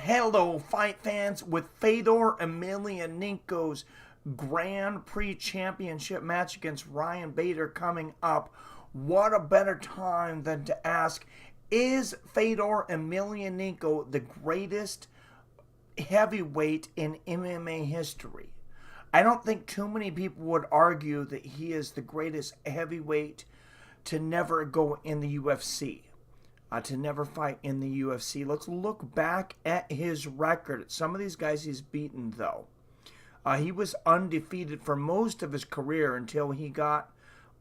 Hello, fight fans. With Fedor Emelianenko's Grand Prix Championship match against Ryan Bader coming up, what a better time than to ask, is Fedor Emelianenko the greatest heavyweight in MMA history? I don't think too many people would argue that he is the greatest heavyweight to never go in the UFC. To never fight in the UFC. Let's look back at his record. Some of these guys he's beaten, though. He was undefeated for most of his career until he got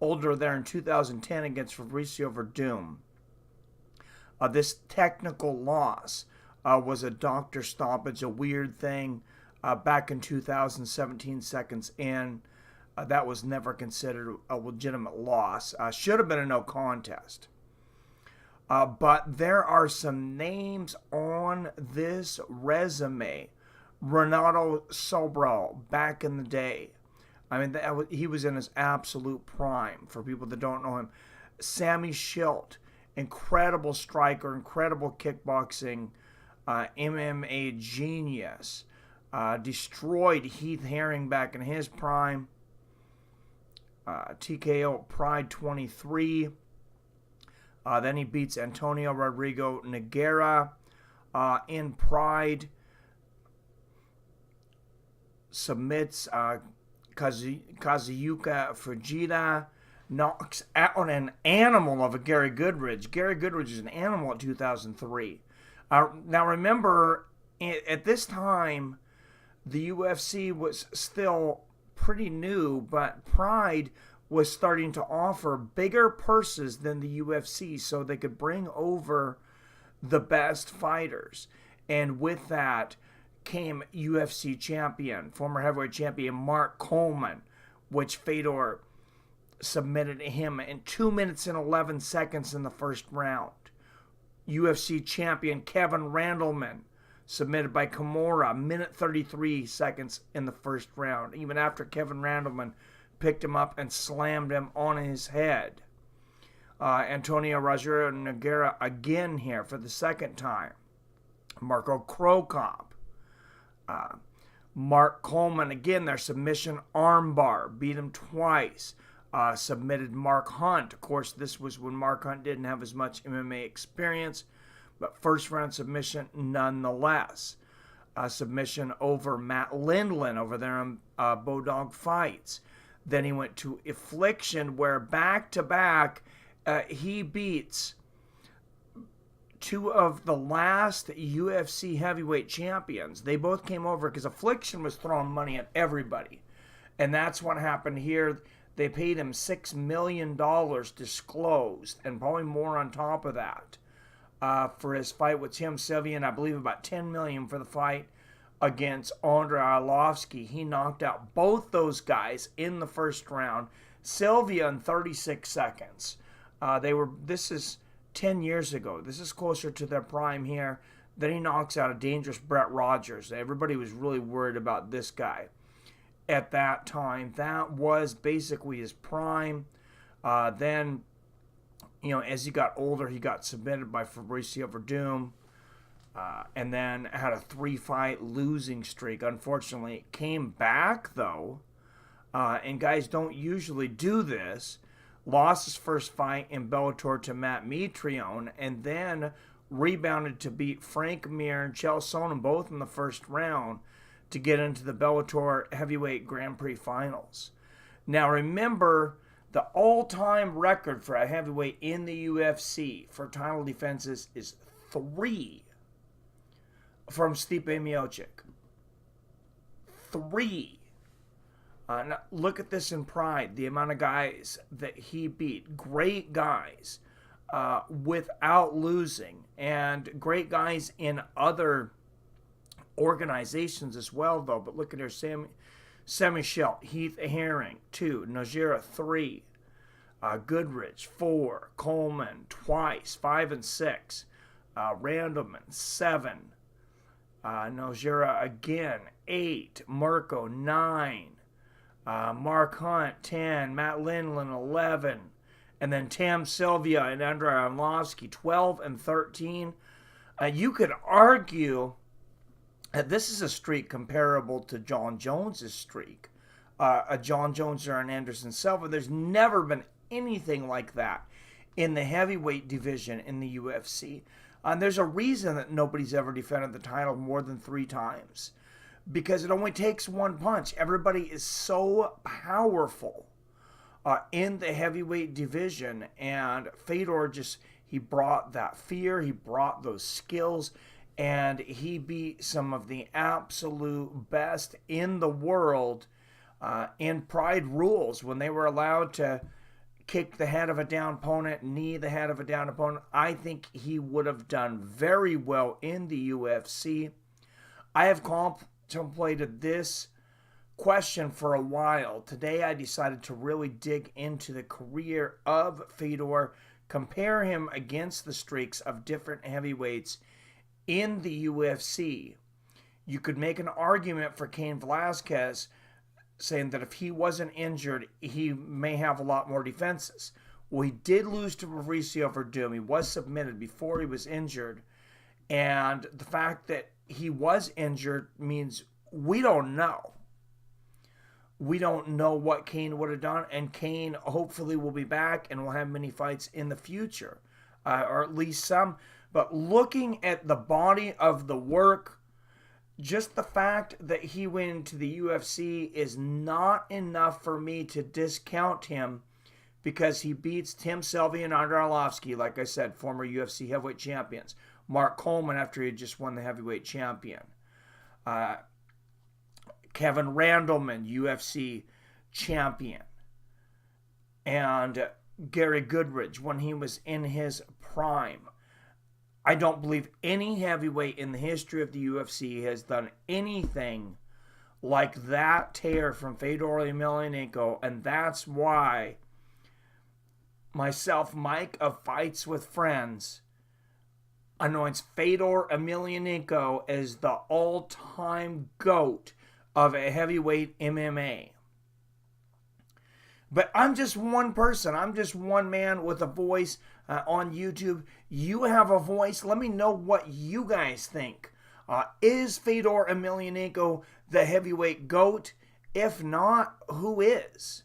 older there in 2010 against Fabricio Verdum. This technical loss was a doctor stoppage, a weird thing back in 2017 seconds in. That was never considered a legitimate loss. Should have been a no contest. But there are some names on this resume. Renato Sobral, back in the day. I mean, he was in his absolute prime, for people that don't know him. Sammy Schilt, incredible striker, incredible kickboxing, MMA genius. Destroyed Heath Herring back in his prime. TKO Pride 23. Then he beats Antonio Rodrigo Nogueira in Pride. Submits Kazuyuka Fujita. Knocks out an animal of a Gary Goodridge. Gary Goodridge is an animal at 2003. Now remember, at this time, the UFC was still pretty new, but Pride was starting to offer bigger purses than the UFC so they could bring over the best fighters. And with that came UFC champion, former heavyweight champion Mark Coleman, which Fedor submitted him in 2 minutes and 11 seconds in the first round. UFC champion Kevin Randleman, submitted by Kimura, minute 33 seconds in the first round, even after Kevin Randleman picked him up and slammed him on his head. Antonio Rodrigo Nogueira again here for the second time. Marco Krokop. Mark Coleman again, their submission armbar, beat him twice. Submitted Mark Hunt. Of course, this was when Mark Hunt didn't have as much MMA experience, but first round submission nonetheless. Submission over Matt Lindland over there in Bodog Fights. Then he went to Affliction, where back-to-back he beats two of the last UFC heavyweight champions. They both came over because Affliction was throwing money at everybody. And that's what happened here. They paid him $6 million disclosed, and probably more on top of that, for his fight with Sylvia, and I believe about $10 million for the fight against Andrei Arlovski. He knocked out both those guys in the first round. Sylvia in 36 seconds. This is 10 years ago. This is closer to their prime here. Then he knocks out a dangerous Brett Rogers. Everybody was really worried about this guy at that time. That was basically his prime. Then, as he got older, he got submitted by Fabricio Verdum. And then had a 3-fight losing streak. Unfortunately, it came back, though. And guys don't usually do this. Lost his first fight in Bellator to Matt Mitrione. And then rebounded to beat Frank Mir and Chael Sonnen, both in the first round, to get into the Bellator Heavyweight Grand Prix Finals. Now, remember, the all-time record for a heavyweight in the UFC for title defenses is 3. From Stipe Miocic. 3. Now look at this in Pride, the amount of guys that he beat. Great guys without losing. And great guys in other organizations as well, though. But look at here, Sammy Schilt, Heath Herring, 2. Nogueira, 3. Goodridge, 4. Coleman, twice, 5 and 6. Randleman, 7. Nogueira again, 8. Marco, 9. Mark Hunt, 10. Matt Lindland, 11. And then Tam Sylvia and Andrei Arlovski, 12 and 13. You could argue This is a streak comparable to John Jones's streak. A John Jones or an Anderson Silva. There's never been anything like that in the heavyweight division in the UFC. And there's a reason that nobody's ever defended the title more than 3 times. Because it only takes one punch. Everybody is so powerful in the heavyweight division. And Fedor he brought that fear. He brought those skills. And he beat some of the absolute best in the world in Pride rules when they were allowed to kick the head of a down opponent, knee the head of a down opponent. I think he would have done very well in the UFC. I have contemplated this question for a while. Today I decided to really dig into the career of Fedor, compare him against the streaks of different heavyweights in the UFC. You could make an argument for Cain Velasquez, saying that if he wasn't injured, he may have a lot more defenses. Well, he did lose to Mauricio Verdum. He was submitted before he was injured. And the fact that he was injured means we don't know. We don't know what Cain would have done. And Cain hopefully will be back and will have many fights in the future. Or at least some. But looking at the body of the work, just the fact that he went into the UFC is not enough for me to discount him, because he beats Tim Sylvia and Andrei Arlovski, like I said, former UFC heavyweight champions. Mark Coleman, after he had just won the heavyweight champion. Kevin Randleman, UFC champion. And Gary Goodridge, when he was in his prime. I don't believe any heavyweight in the history of the UFC has done anything like that tear from Fedor Emelianenko, and that's why myself, Mike of Fights with Friends, anoints Fedor Emelianenko as the all-time GOAT of a heavyweight MMA. But I'm just one person. I'm just one man with a voice on YouTube. You have a voice. Let me know what you guys think. Is Fedor Emelianenko the heavyweight GOAT? If not, who is?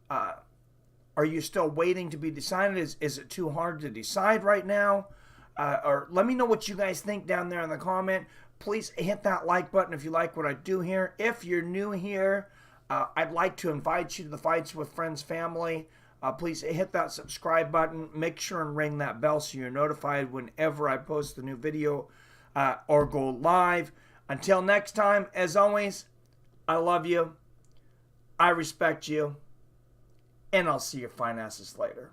Are you still waiting to be decided? Is it too hard to decide right now? Or let me know what you guys think down there in the comment. Please hit that like button if you like what I do here. If you're new here, I'd like to invite you to the Fights with Friends family. Please hit that subscribe button. Make sure and ring that bell so you're notified whenever I post a new video or go live. Until next time, as always, I love you. I respect you. And I'll see your fine asses later.